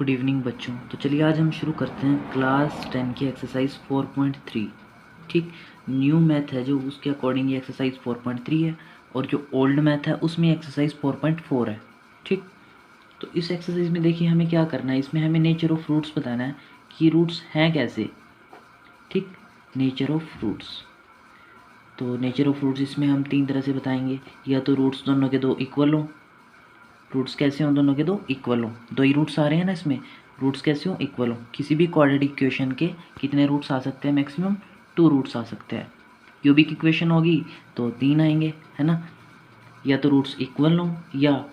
Good evening बच्चों। तो चलिए आज हम शुरू करते हैं क्लास 10 की एक्सरसाइज 4.3। ठीक, न्यू मैथ है जो उसके अकॉर्डिंग ये एक्सरसाइज 4.3 है और जो ओल्ड मैथ है उसमें एक्सरसाइज 4.4 है। ठीक, तो इस एक्सरसाइज में देखिए हमें क्या करना है, इसमें हमें नेचर ऑफ फ्रूट्स बताना है कि रूट्स हैं कैसे। ठीक, नेचर ऑफ फ्रूट्स। तो नेचर ऑफ फ्रूट्स इसमें हम तीन तरह से बताएंगे, या तो रूट्स दोनों के दो इक्वल हों। रूट्स कैसे हों? दोनों के दो इक्वल हों। दो ही रूट्स आ रहे हैं ना इसमें, रूट्स कैसे हों? इक्वल हों। किसी भी क्वाड्रेटिक इक्वेशन के कितने रूट्स आ सकते हैं? मैक्सिमम 2 रूट्स आ सकते हैं। क्यूबिक इक्वेशन होगी तो 3 आएंगे, है ना। या तो रूट्स इक्वल हों या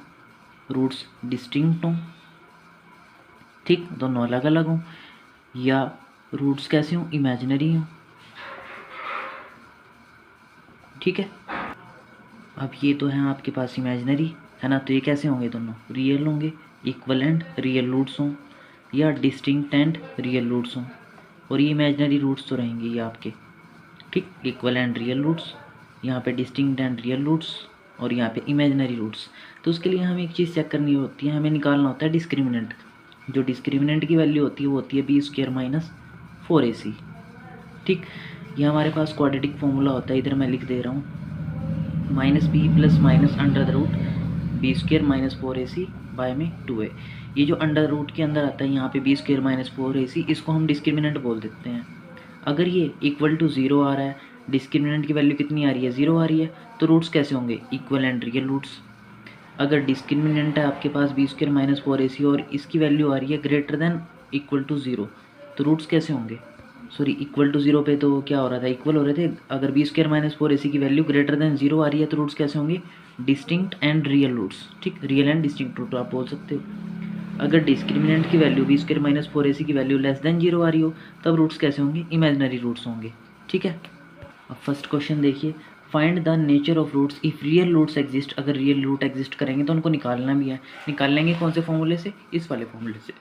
रूट्स डिस्टिंक्ट हों। ठीक, दोनों अलग अलग हों। या रूट्स कैसे हों? इमेजिनरी हों। ठीक है, अब ये तो हैं आपके पास इमेजिनरी, है ना। तो ये कैसे होंगे? दोनों रियल होंगे, इक्वल एंड रियल रूट्स हों, या डिस्टिंक्ट एंड रियल रूट्स हों। और ये इमेजिनरी रूट्स तो रहेंगे ये आपके। ठीक, इक्वल एंड रियल रूट्स, यहाँ पे डिस्टिंक्ट एंड रियल रूट्स, और यहाँ पे इमेजिनरी रूट्स। तो उसके लिए हमें एक चीज़ चेक करनी होती है, हमें निकालना होता है डिस्क्रिमिनेंट। जो डिस्क्रिमिनेंट की वैल्यू होती है वो होती है b² - 4ac। ठीक, ये हमारे पास क्वाड्रेटिक फॉर्मूला होता है, इधर मैं लिख दे रहा हूँ, -b + -√b² - 4ac बाय में 2a। ये जो अंडर रूट के अंदर आता है यहाँ पे b² - 4ac, इसको हम डिस्क्रिमिनेंट बोल देते हैं। अगर ये इक्वल टू 0 आ रहा है, डिस्क्रिमिनेंट की वैल्यू कितनी आ रही है? 0 आ रही है, तो रूट्स कैसे होंगे? Equal and real roots. अगर डिस्क्रिमिनेंट है आपके पास b² - 4ac और इसकी वैल्यू आ रही है ग्रेटर देन इक्वल टू 0, तो रूट्स कैसे होंगे? सॉरी, इक्वल टू 0 पे तो क्या हो रहा था? इक्वल हो रहे थे। अगर b² - 4ac की वैल्यू ग्रेटर देन 0 आ रही है तो रूट्स कैसे होंगे? Distinct and real roots. ठीक, रियल एंड डिस्टिंक्ट रूट आप बोल सकते हो। अगर डिस्क्रिमिनेंट की वैल्यू b² - 4ac की वैल्यू लेस देन 0 आ रही हो तब रूट्स कैसे होंगे? इमेजिनरी रूट्स होंगे। ठीक है, अब फर्स्ट क्वेश्चन देखिए, find the nature of roots if real roots exist. अगर रियल रूट एग्जिस्ट करेंगे तो उनको निकालना भी है। निकाल लेंगे कौन से फॉर्मूले से? इस वाले फॉर्मूले से।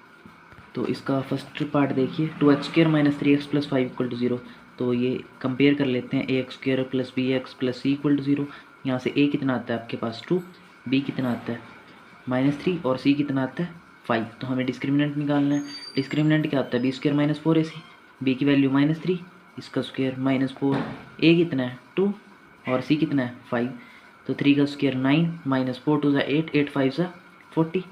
तो इसका फर्स्ट पार्ट देखिए, 2x² - 3x + 5 = 0। तो ये कंपेयर कर लेते हैं, ax² + bx + c = 0। यहाँ से a कितना आता है आपके पास? 2, b कितना आता है? -3, और c कितना आता है? 5। तो हमें डिस्क्रिमिनेंट निकालना है। डिस्क्रिमिनेंट क्या होता है? b² - 4ac, b की वैल्यू -3, इसका स्क्वायर -4, a कितना है? 2, और c कितना है? 5। तो 3 का स्क्वायर 9, -4 2 = 8, 8 5 = 40।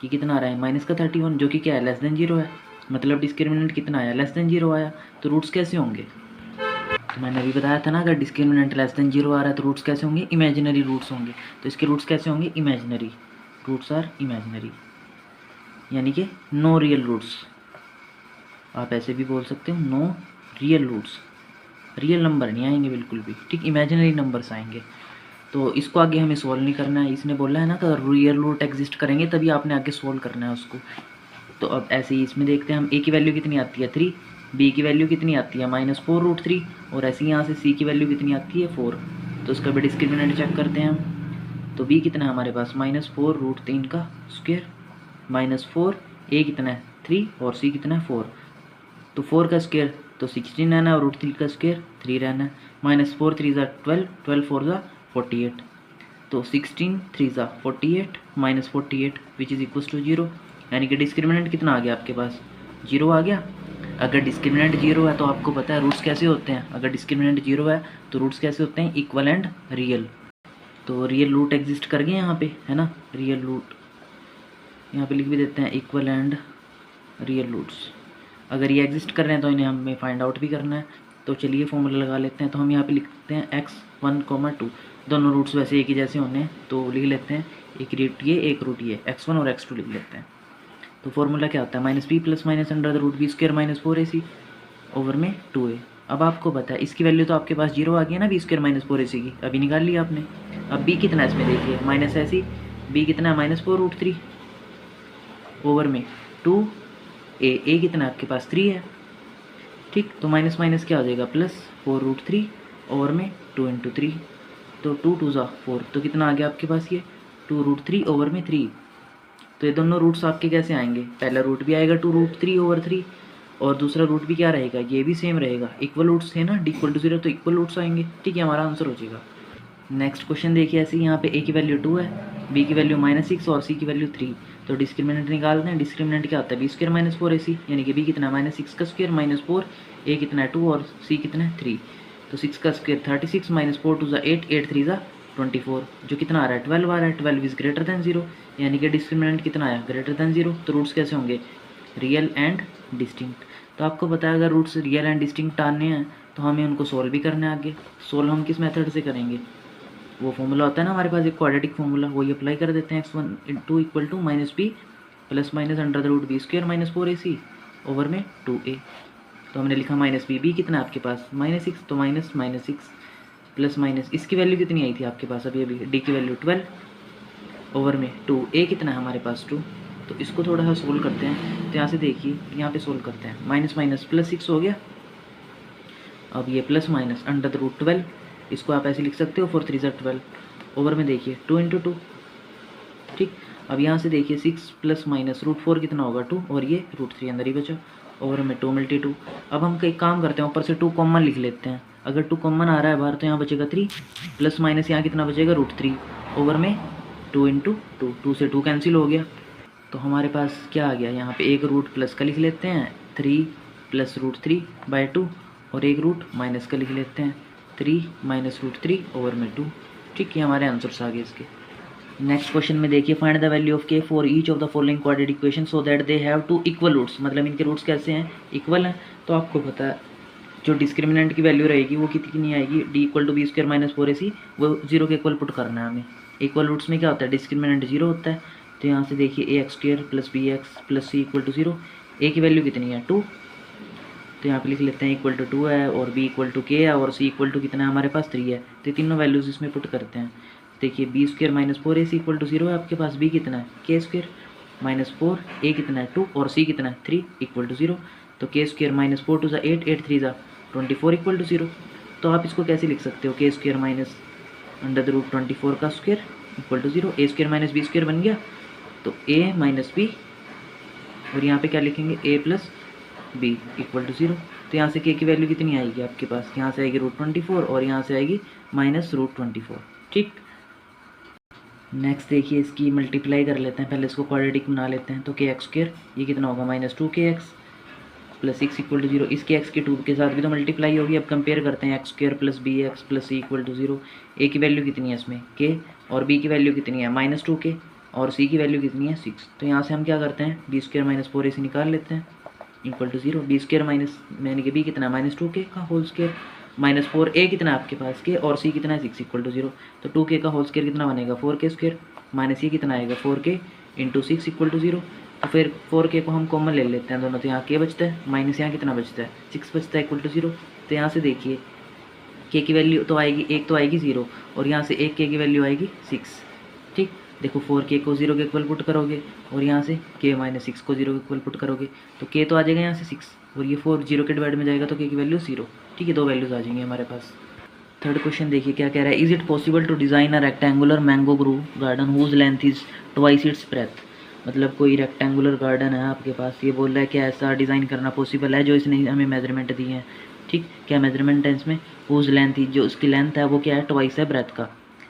ये कितना आ रहा है? -31, जो कि क्या है? लेस देन 0 है। मतलब डिस्क्रिमिनेंट कितना आया? लेस देन 0 आया। तो रूट्स कैसे होंगे? तो मैंने अभी बताया था ना, अगर डिस्क्रिमिनेंट लेस देन 0 आ रहा है तो रूट्स कैसे होंगे? इमेजिनरी रूट्स होंगे। तो इसके रूट्स कैसे होंगे? इमेजिनरी। रूट्स आर इमेजिनरी, यानी कि नो रियल रूट्स। आप ऐसे भी बोल सकते हो, no real roots. Real number नहीं आएंगे बिल्कुल भी। ठीक, इमेजिनरी नंबर्स आएंगे। तो इसको आगे हमें सोल्व नहीं करना है। इसने बोला है ना कि अगर रियल रूट एग्जिस्ट करेंगे तभी आपने आगे सोल्व करना है उसको। तो अब ऐसे ही इसमें देखते हैं हम, a की वैल्यू कितनी आती है? 3, b की वैल्यू कितनी आती है? -4√3, और ऐसे ही यहाँ से c की वैल्यू कितनी आती है? 4। तो इसका भी डिस्क्रिमिनेंट चेक करते हैं हम। तो b कितना है हमारे पास? -4√3 का स्क्वायर, -4, a कितना है? 3, और c कितना है? 4। तो 4 का स्क्वायर तो 16 रहना है, और √3 का स्क्वायर 3 रहना है। -4 3 = 12, 12 4 = 48। तो 16 3 = 48 -48 विच इज़ इक्वल टू 0। यानी कि डिस्क्रिमिनेंट कितना आ गया आपके पास? 0 आ गया। अगर डिस्क्रिमिनेंट 0 है तो आपको पता है रूट्स कैसे होते हैं। अगर डिस्क्रिमिनेंट 0 है तो रूट्स कैसे होते हैं? Equal and real. तो रियल रूट एग्जिस्ट कर गए यहाँ पे, है ना। रियल रूट यहाँ पे लिख भी देते हैं, इक्वल एंड रियल रूट्स। अगर ये एग्जिस्ट कर रहे हैं तो इन्हें हमें फाइंड आउट भी करना है। तो चलिए फॉर्मूला लगा लेते हैं। तो हम यहाँ पे लिखते हैं x1, 2। दोनों रूट्स वैसे एक ही जैसे होने हैं तो लिख लेते हैं, एक रूट ये एक रूट ये, x1 और x2 लिख लेते हैं। तो फॉर्मूला क्या होता है? -b + -√b² - 4ac ओवर में 2a। अब आपको पता है इसकी वैल्यू तो आपके पास 0 आ गई है ना, b² - 4ac की, अभी निकाल लिया आपने। अब b कितना है इसमें देखिए? -ac, b कितना है? -4√3 ओवर में 2a कितना है आपके पास? 3 है। ठीक, तो माइनस माइनस क्या हो जाएगा? +4√3 ओवर में 2 × 3। तो 2 2 = 4। तो कितना आ गया आपके पास? ये 2√3 ओवर में 3। तो ये दोनों रूट्स आपके कैसे आएंगे? पहला रूट भी आएगा 2√3 ओवर 3, और दूसरा रूट भी क्या रहेगा? ये भी सेम रहेगा। इक्वल रूट्स है ना, इक्वल टू 0 तो इक्वल रूट्स आएंगे। ठीक है, हमारा आंसर हो जाएगा। नेक्स्ट क्वेश्चन देखिए, ऐसे यहाँ पे a की वैल्यू 2 है, बी की वैल्यू -6 और सी की वैल्यू 3। तो डिस्क्रिमिनेंट निकालते हैं। डिस्क्रिमिनेंट क्या होता है, बी स्क्र माइनस 4ac, यानी कि बी कितना है -6 का स्क्र माइनस 4, ए कितना है 2 और सी कितना है 3। तो 6 का स्क्र 36 माइनस 4 2 8, 8 3 24, जो कितना आ रहा है 12 आ रहा है। 12 इज ग्रेटर देन 0, यानी कि डिस्क्रिमिनेंट कितना आया ग्रेटर देन 0। तो रूट्स कैसे होंगे, रियल एंड डिस्टिंक्ट। तो आपको पता है अगर रूट्स रियल एंड डिस्टिंक्ट आने हैं तो हमें उनको सोल्व भी करना है। आगे सोल्व हम किस मेथड से करेंगे, वो फॉर्मूला होता है ना हमारे पास एक क्वाड्रेटिक फॉर्मूला, वही अप्लाई कर देते हैं। x1 equal to minus B plus minus under the root B square minus 4ac over में 2a। तो हमने लिखा -b कितना है आपके पास -6, तो -6 प्लस माइनस इसकी वैल्यू कितनी आई थी आपके पास अभी डी की वैल्यू 12 ओवर में 2a कितना है हमारे पास 2। तो इसको थोड़ा सा सोल्व करते हैं। तो यहाँ से देखिए यहाँ पे सोल्व करते हैं, माइनस प्लस 6 हो गया। अब ये plus minus under the root 12, इसको आप ऐसे लिख सकते हो 4 3 12 ओवर में देखिए 2 × 2। ठीक, अब यहाँ से देखिए 6 प्लस माइनस √4 कितना होगा 2, और ये √3 अंदर ही बचा ओवर में 2 × 2। अब हम कई काम करते हैं, ऊपर से 2 कॉमन लिख लेते हैं। अगर 2 कॉमन आ रहा है बाहर तो यहाँ बचेगा 3 प्लस माइनस यहाँ कितना बचेगा √3 ओवर में 2 × 2, 2 से 2 कैंसिल हो गया। तो हमारे पास क्या आ गया, यहाँ पे एक रूट प्लस का लिख लेते हैं 3 प्लस √3/2, और एक रूट माइनस का लिख लेते हैं 3 माइनस √3 ओवर में 2। ठीक, ये हमारे आंसर्स आ गए इसके। नेक्स्ट क्वेश्चन में देखिए, find the value of K for each of the following quadratic equation so that they have two equal roots. मतलब इनके रूट्स कैसे हैं, इक्वल हैं। तो आपको पता है जो डिस्क्रिमिनेंट की वैल्यू रहेगी वो कितनी आएगी, D equal to B square minus 4ac, वो 0 के इक्वल पुट करना है हमें। इक्वल रूट्स में क्या होता है, डिस्क्रिमिनेंट 0 होता है। तो यहाँ से देखिए ax² plus bx plus c equal to 0, a की वैल्यू कितनी है 2, तो यहाँ पे लिख लेते हैं इक्वल टू 2 है, और b इक्वल टू k है, और c इक्वल टू कितना है हमारे पास 3 है। तो तीनों वैल्यूज़ इसमें पुट करते हैं। देखिए B square minus 4ac equal to 0 है आपके पास, b कितना है k² माइनस 4, a कितना है 2 और c कितना है 3 इक्वल टू 0। तो k² माइनस 4 2 8, 8 3 24 इक्वल टू 0। तो आप इसको कैसे लिख सकते हो, k² minus under the root 24 का square equal to 0, a² minus b² बन गया। तो a माइनस b, और यहाँ पे क्या लिखेंगे a plus b equal to 0। तो यहाँ से k की वैल्यू कितनी आएगी आपके पास, यहाँ से आएगी √24 और यहाँ से आएगी माइनस √24। ठीक, नेक्स्ट देखिए इसकी मल्टीप्लाई कर लेते हैं, पहले इसको क्वाड्रेटिक बना लेते हैं। तो kx² ये कितना होगा -2kx प्लस 6 इक्वल टू 0, इसके x के 2 के साथ भी तो मल्टीप्लाई होगी। अब कंपेयर करते हैं x² plus bx plus c equal to 0। a की वैल्यू कितनी है इसमें k, और b की वैल्यू कितनी है -2k, और c की वैल्यू कितनी है 6। तो यहाँ से हम क्या करते हैं, b² माइनस 4ac निकाल लेते हैं इक्वल टू 0। b² माइनस यानी कि b कितना है -2k का होल स्क्वायर माइनस 4a कितना है आपके पास k, और c कितना है 6 इक्वल टू 0। तो 2k का होल स्क्वायर कितना बनेगा 4k² माइनस ये कितना आएगा 4k इंटू 6 इक्वल टू 0। तो फिर 4k को हम कॉमन ले लेते हैं दोनों, तो यहाँ k बचता है माइनस यहाँ कितना बचता है 6 बचता है इक्वल टू 0। तो यहाँ से देखिए k की वैल्यू तो आएगी, एक तो आएगी 0, और यहाँ से एक k की वैल्यू आएगी 6। ठीक, देखो 4k को 0 के इक्वल पुट करोगे, और यहाँ से k माइनस 6 को 0 के इक्वल पुट करोगे, तो k तो आ जाएगा यहाँ से 6, और ये 4 0 के डिवाइड में जाएगा तो k की वैल्यू 0। ठीक है, दो वैल्यूज़ आ जाएंगी हमारे पास। थर्ड क्वेश्चन देखिए क्या कह रहा है, is it possible to design a rectangular mango grove garden whose length is twice its breadth. मतलब कोई रेक्टेंगुलर गार्डन है आपके पास, ये बोल रहा है कि ऐसा डिज़ाइन करना पॉसिबल है, जो इसने हमें मेजरमेंट दिए हैं। ठीक, क्या मेजरमेंट है इसमें, हुज लेंथ जो उसकी लेंथ है वो क्या है ट्वाइस है ब्रेथ का,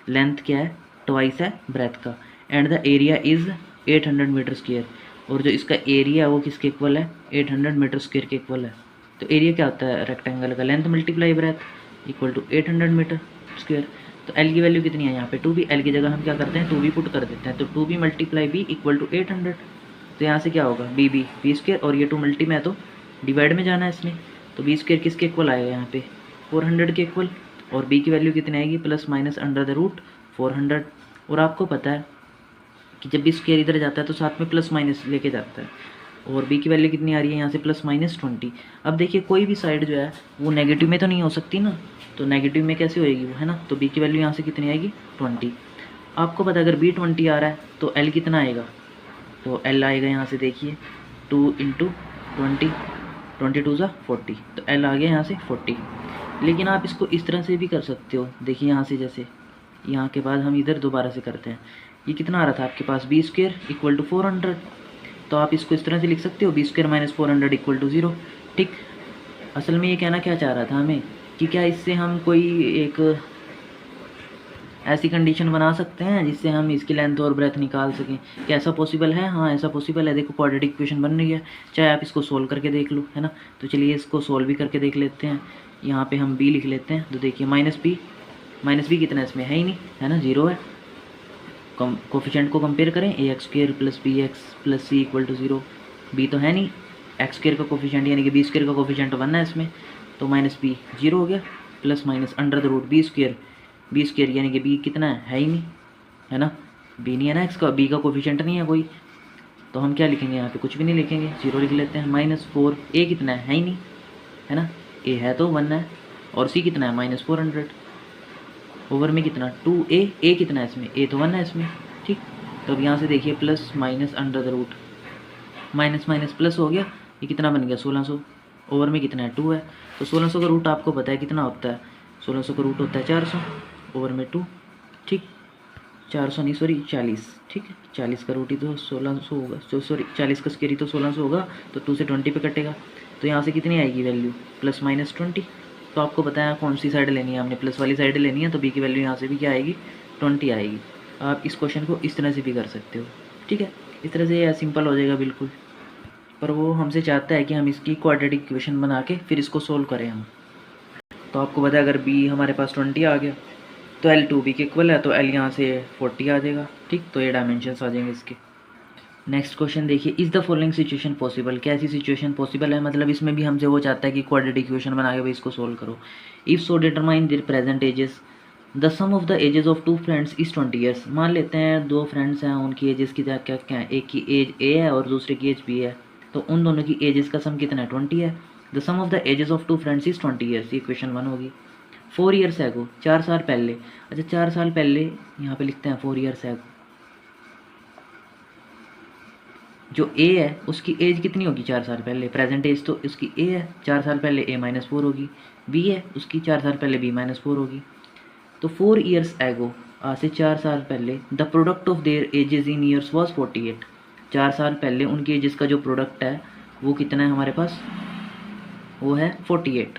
लेंथ क्या है ट्वाइस है ब्रेथ का, and the area is 800 metre square, और जो इसका एरिया है वो किसके इक्वल है 800 मीटर स्क्वायर के इक्वल है। तो एरिया क्या होता है रेक्टेंगल का, length multiply breadth equal to 800 metre square. तो एल की वैल्यू कितनी है यहाँ पे 2b, एल की जगह हम क्या करते हैं 2b पुट कर देते हैं। तो 2b multiply b equal to 800। तो यहाँ से क्या होगा b स्क्वायर, और ये 2 मल्टी में है तो डिवाइड में जाना है इसमें। तो b स्क्वायर किसके इक्वल आएगा यहाँ पे 400 के इक्वल, और b की वैल्यू कितनी आएगी plus minus under the root 400। और आपको पता है कि जब b स्क्वायर इधर जाता है तो साथ में प्लस माइनस लेके जाता है, और b की वैल्यू कितनी आ रही है यहाँ से प्लस माइनस 20। अब देखिए कोई भी साइड जो है वो नेगेटिव में तो नहीं हो सकती ना, तो नेगेटिव में कैसे होएगी वो, है ना। तो b की वैल्यू यहाँ से कितनी आएगी 20। आपको पता है अगर b 20 आ रहा है तो l कितना आएगा, तो l आएगा यहाँ से देखिए 2 × 20, 22 = 40, तो l आ गया यहाँ से 40। लेकिन आप इसको इस तरह से भी कर सकते हो, देखिए यहाँ से, जैसे यहाँ के बाद हम इधर दोबारा से करते हैं। ये कितना आ रहा था आपके पास b स्क्वायर इक्वल टू 400, तो आप इसको इस तरह से लिख सकते हो b square minus 400 equal to 0। ठीक, असल में ये कहना क्या चाह रहा था हमें कि क्या इससे हम कोई एक ऐसी कंडीशन बना सकते हैं जिससे हम इसकी लेंथ और ब्रेथ निकाल सकें। क्या ऐसा पॉसिबल है? हाँ, ऐसा पॉसिबल है। देखो क्वाड्रेटिक इक्वेशन बन रही है, चाहे आप इसको सोल्व करके देख लो, है ना। तो चलिए इसको सोल्व भी करके देख लेते हैं। यहाँ पे हम b लिख लेते हैं। तो देखिए माइनस बी कितना है इसमें, है ही नहीं, है ना, 0 है। कोफिशेंट को कंपेयर करें, ax² + bx + c = 0। b तो है नहीं, x² का कोफिशेंट यानी कि b² का कोफिशेंट 1 है इसमें, तो माइनस b 0 हो गया, प्लस माइनस √b² यानी कि b कितना है ही नहीं, है ना, b नहीं है ना, x का b का कोफिशेंट नहीं है कोई, तो हम क्या लिखेंगे यहाँ पे, कुछ भी नहीं लिखेंगे, 0 लिख लेते हैं। -4 a कितना है ही नहीं, है ना, a है तो 1 है, और c कितना है -400, ओवर में कितना 2a, a कितना है इसमें, a तो 1 है इसमें, ठीक। तो अब यहाँ से देखिए plus minus under the root, minus minus plus हो गया, ये कितना बन गया 1600, ओवर में कितना है 2 है, तो 1600 का रूट आपको पता है कितना होता है, 1600 का रूट होता है 400, ओवर में 2, ठीक, 400 नहीं सॉरी 40, ठीक है, 40 का रूट ही तो 1600 होगा, तो सॉरी 40 का स्क्वायर ही तो 1600 होगा, तो 2 से 20 पे कटेगा, तो यहाँ से कितनी आएगी वैल्यू, +-20। तो आपको पता है कौन सी साइड लेनी है, हमने प्लस वाली साइड लेनी है, तो b की वैल्यू यहाँ से भी क्या आएगी 20 आएगी। आप इस क्वेश्चन को इस तरह से भी कर सकते हो, ठीक है, इस तरह से यह सिंपल हो जाएगा बिल्कुल। पर वो हमसे चाहता है कि हम इसकी क्वाड्रेटिक इक्वेशन बना के फिर इसको सोल्व करें हम। तो आपको पता है अगर b हमारे पास 20 आ गया तो l 2b के इक्वल है, तो l यहाँ से 40 आ जाएगा, ठीक। तो ये डायमेंशंस आ जाएंगे इसके। नेक्स्ट क्वेश्चन देखिए, is the following situation possible, क्या ऐसी सिचुएशन पॉसिबल है, मतलब इसमें भी हमसे वो चाहता है कि क्वाड्रेटिक इक्वेशन बना के भाई इसको सोल्व करो। If so determine their present ages, the sum of the ages of 2 friends is 20 years. मान लेते हैं 2 फ्रेंड्स हैं, उनकी एजेस की क्या क्या है, एक की एज a है और दूसरे की एज b है, तो उन दोनों की एजेस का सम कितना है 20 है। The sum of the ages of 2 friends is 20 years, ये क्वेश्चन 1 होगी। 4 ईयर्स एगो, 4 साल पहले, अच्छा 4 साल पहले यहाँ पे लिखते हैं 4 ईयर्स एगो। जो a है उसकी एज कितनी होगी 4 साल पहले, प्रेजेंट एज तो उसकी a है, 4 साल पहले a-4 होगी, b है उसकी 4 साल पहले b-4 होगी। तो 4 ईयर्स एगो, आज से 4 साल पहले, the product of their edges in years was 48। 4 साल पहले उनकी एजेस का जो प्रोडक्ट है वो कितना है हमारे पास, वो है 48।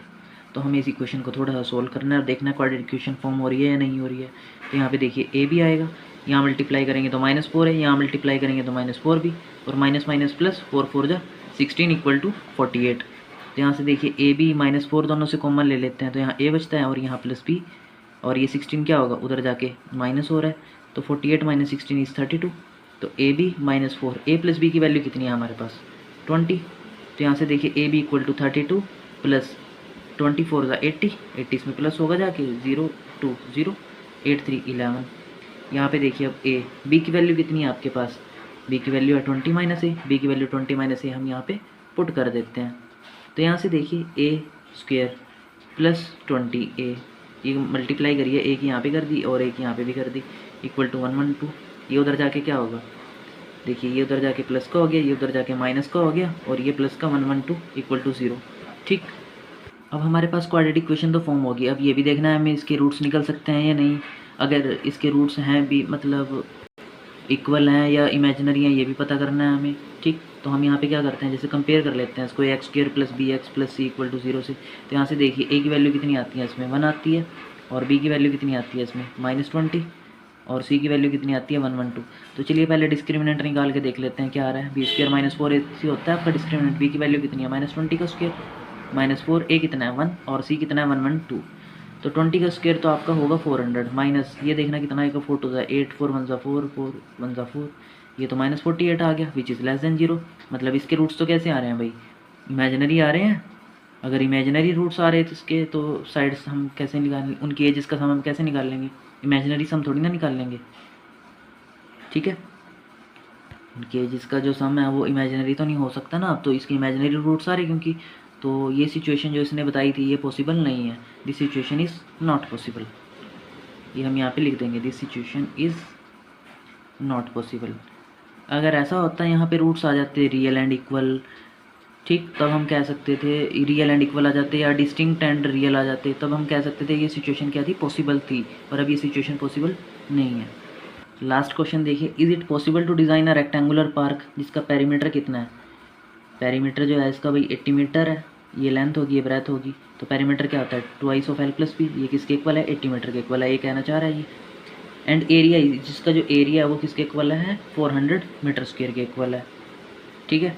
तो हमें इस इक्वेशन को थोड़ा सा सोल्व करना है और देखना है क्वाड्रेटिक इक्वेशन फॉर्म हो रही है या नहीं हो रही है। तो यहाँ पे देखिए a भी आएगा, यहाँ मल्टीप्लाई करेंगे तो -4 है, यहाँ मल्टीप्लाई करेंगे तो -4 भी, और माइनस माइनस प्लस 4 4 जा 16 = 48। तो यहाँ से देखिए a b -4 दोनों से कॉमन ले लेते हैं, तो यहाँ a बचता है और यहाँ प्लस b, और ये 16 क्या होगा उधर जाके माइनस हो रहा है, तो 48 - 16 = 32। तो a b -4, a + b की वैल्यू कितनी है हमारे पास 20। तो यहाँ से देखिए a b = 32 प्लस 24 × 80, 80 इसमें प्लस होगा जाके 0 2 0 8 3 11। यहाँ पे देखिए अब a b की वैल्यू कितनी है आपके पास, b की वैल्यू है 20 - a, b की वैल्यू 20 - a हम यहाँ पे पुट कर देते हैं। तो यहाँ से देखिए a² प्लस 20a, ये मल्टीप्लाई करिए, एक यहाँ पे कर दी और एक यहाँ पे भी कर दी, = 112। ये उधर जाके क्या होगा, देखिए ये उधर जाके प्लस का हो गया, ये उधर जाके माइनस का हो गया, और ये प्लस का 112 = 0, ठीक। अब हमारे पास क्वाड्रेटिक इक्वेशन तो फॉर्म होगी। अब ये भी देखना है हमें इसके रूट्स निकल सकते हैं या नहीं, अगर इसके रूट्स हैं भी मतलब इक्वल हैं या इमेजिनरी हैं ये भी पता करना है हमें, ठीक। तो हम यहाँ पे क्या करते हैं, जैसे कंपेयर कर लेते हैं इसको x² + bx + c = 0 से। तो यहाँ से देखिए a की वैल्यू कितनी आती है इसमें 1 आती है, और b की वैल्यू कितनी आती है इसमें -20, और c की वैल्यू कितनी आती है 112। तो चलिए पहले डिस्क्रिमिनेंट निकाल के देख लेते हैं क्या आ रहा है, b² - 4ac होता है आपका डिस्क्रिमिनेंट, b की वैल्यू कितनी है -20 का स्क्वायर, -4, a कितना है 1 और c कितना है 112। तो 20 का स्क्वायर तो आपका होगा 400, माइनस ये देखना कितना आएगा 4 2 8 4 1 4 4 1 4, ये तो -48 आ गया, विच इज़ लेस देन 0। मतलब इसके रूट्स तो कैसे आ रहे हैं भाई, इमेजिनरी आ रहे हैं। अगर इमेजिनरी रूट्स आ रहे हैं तो इसके तो साइड्स हम कैसे निकाल, उनकी एजेस का सम हम कैसे निकाल लेंगे, इमेजिनरी सम थोड़ी ना निकाल लेंगे, ठीक है। उनकी एजेस का जो सम है वो इमेजिनरी तो नहीं हो सकता ना, अब तो इसके इमेजिनरी रूट्स आ रहे क्योंकि, तो ये सिचुएशन जो इसने बताई थी ये पॉसिबल नहीं है, this situation is not possible, ये हम यहाँ पे लिख देंगे, this situation is not possible. अगर ऐसा होता है यहाँ पे रूट्स आ जाते रियल एंड इक्वल, ठीक, तब हम कह सकते थे रियल एंड इक्वल आ जाते, या डिस्टिंक्ट एंड रियल आ जाते, तब हम कह सकते थे ये सिचुएशन क्या थी, पॉसिबल थी। पर अब ये सिचुएशन पॉसिबल नहीं है। लास्ट क्वेश्चन देखिए, is it possible to design a rectangular park जिसका पेरीमीटर कितना है, पेरीमीटर जो है इसका भाई 80 मीटर है, ये लेंथ होगी ये ब्रेथ होगी, तो पेरीमीटर क्या होता है 2 of l + b, ये किसके इक्वल है 80 मीटर के इक्वल है, ये कहना चाह रहा है ये। एंड एरिया, जिसका जो एरिया है वो किसके इक्वल है, 400 मीटर स्क्वायर के इक्वल है। ठीक है,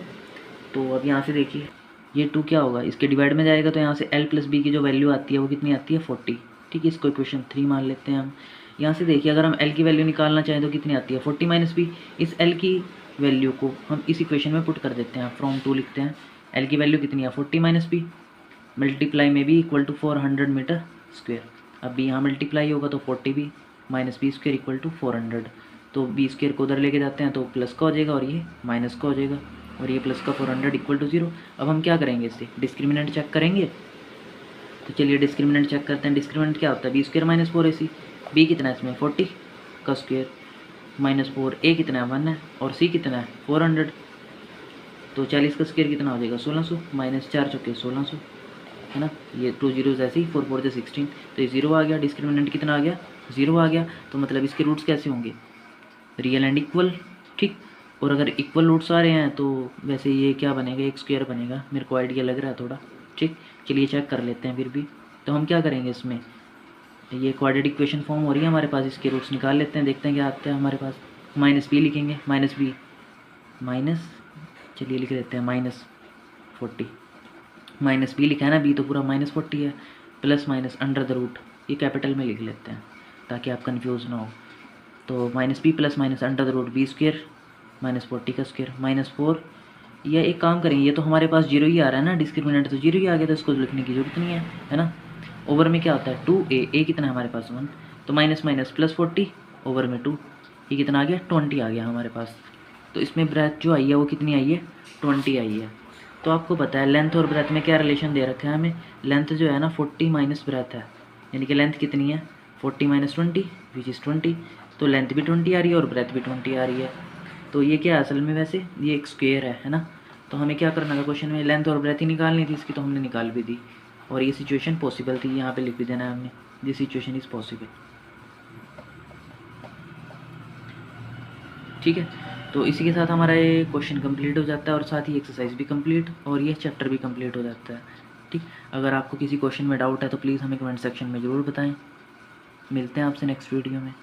तो अब यहाँ से देखिए ये 2 क्या होगा, इसके डिवाइड में जाएगा तो यहाँ से L प्लस बी की जो वैल्यू आती है वो कितनी आती है, 40। ठीक है, इसको इक्वेशन 3 मान लेते हैं हम। यहाँ से देखिए अगर हम L की वैल्यू निकालना चाहें तो कितनी आती है, 40 माइनस बी। इस L की वैल्यू को हम इस इक्वेशन में पुट कर देते हैं, फ्रॉम 2 लिखते हैं। L की वैल्यू कितनी है, 40 माइनस बी, मल्टीप्लाई में भी इक्वल टू 400 मीटर स्क्वेयर। अब भी यहाँ मल्टीप्लाई होगा तो 40 B minus B square equal to 400। तो बी स्क्वेयर को उधर लेके जाते हैं तो प्लस का हो जाएगा और ये माइनस का हो जाएगा, और ये प्लस का 400 इक्वल टू 0। अब हम क्या करेंगे, इससे डिस्क्रिमिनेंट चेक करेंगे। तो चलिए डिस्क्रिमिनेंट चेक करते हैं। डिस्क्रिमिनेंट क्या होता है, B square minus 4ac। B कितना है इसमें, 40 का स्क्वेयर माइनस 4, ए कितना है 1 है, और सी कितना है 400। तो 40 का स्क्वेयर कितना हो जाएगा, 1600, माइनस 4 चौके 1600, है ना। ये 2 जीरोज ऐसे ही, 4 4 जो 16, तो ये 0 आ गया। डिस्क्रिमिनेंट कितना आ गया, 0 आ गया। तो मतलब इसके रूट्स कैसे होंगे, रियल एंड इक्वल। ठीक, और अगर इक्वल रूट्स आ रहे हैं तो वैसे ये क्या बनेगा, एक स्क्वायर बनेगा। मेरे को आइडिया लग रहा है थोड़ा। ठीक, चलिए चेक कर लेते हैं फिर भी। तो हम क्या करेंगे, इसमें ये क्वाड्रेटिक इक्वेशन फॉर्म हो रही है हमारे पास, इसके रूट्स निकाल लेते हैं, देखते हैं क्या आता है हमारे पास। माइनस बी लिखेंगे, माइनस बी माइनस, चलिए लिख देते हैं -40। माइनस बी लिखा है ना, बी तो पूरा -40 है, plus minus under the root, ये कैपिटल में लिख लेते हैं ताकि आप कंफ्यूज ना हो। तो minus B plus minus under the root B square -40 का स्क्वेयर -4। या एक काम करेंगे, ये तो हमारे पास 0 ही आ रहा है ना, डिस्क्रिमिनेंट तो 0 ही आ गया, तो इसको लिखने की जरूरत नहीं है ना। ओवर में क्या होता है 2a, ए कितना है हमारे पास 1, तो माइनस माइनस प्लस 40 ओवर में 2, ये कितना आ गया 20 आ गया हमारे पास। तो इसमें ब्रेथ जो आई है वो कितनी आई है, 20 आई है। तो आपको पता है लेंथ और ब्रेथ में क्या रिलेशन दे रखा है हमें, लेंथ जो है ना 40 माइनस ब्रेथ है, यानी कि लेंथ कितनी है 40 माइनस 20 विच इज़ 20। तो लेंथ भी 20 आ रही है और ब्रेथ भी 20 आ रही है। तो ये क्या है असल में, वैसे ये एक स्क्वायर है ना। तो हमें क्या करना था, क्वेश्चन में लेंथ और ब्रेथ ही निकालनी थी इसकी, तो हमने निकाल भी दी। और ये सिचुएशन पॉसिबल थी, यहाँ पे लिख भी देना है हमने, दिस सिचुएशन इज़ पॉसिबल। ठीक है, तो इसी के साथ हमारा ये क्वेश्चन कंप्लीट हो जाता है और साथ ही एक्सरसाइज भी कंप्लीट और ये चैप्टर भी कंप्लीट हो जाता है। ठीक, अगर आपको किसी क्वेश्चन में डाउट है तो प्लीज़ हमें कमेंट सेक्शन में ज़रूर बताएं। मिलते हैं आपसे नेक्स्ट वीडियो में।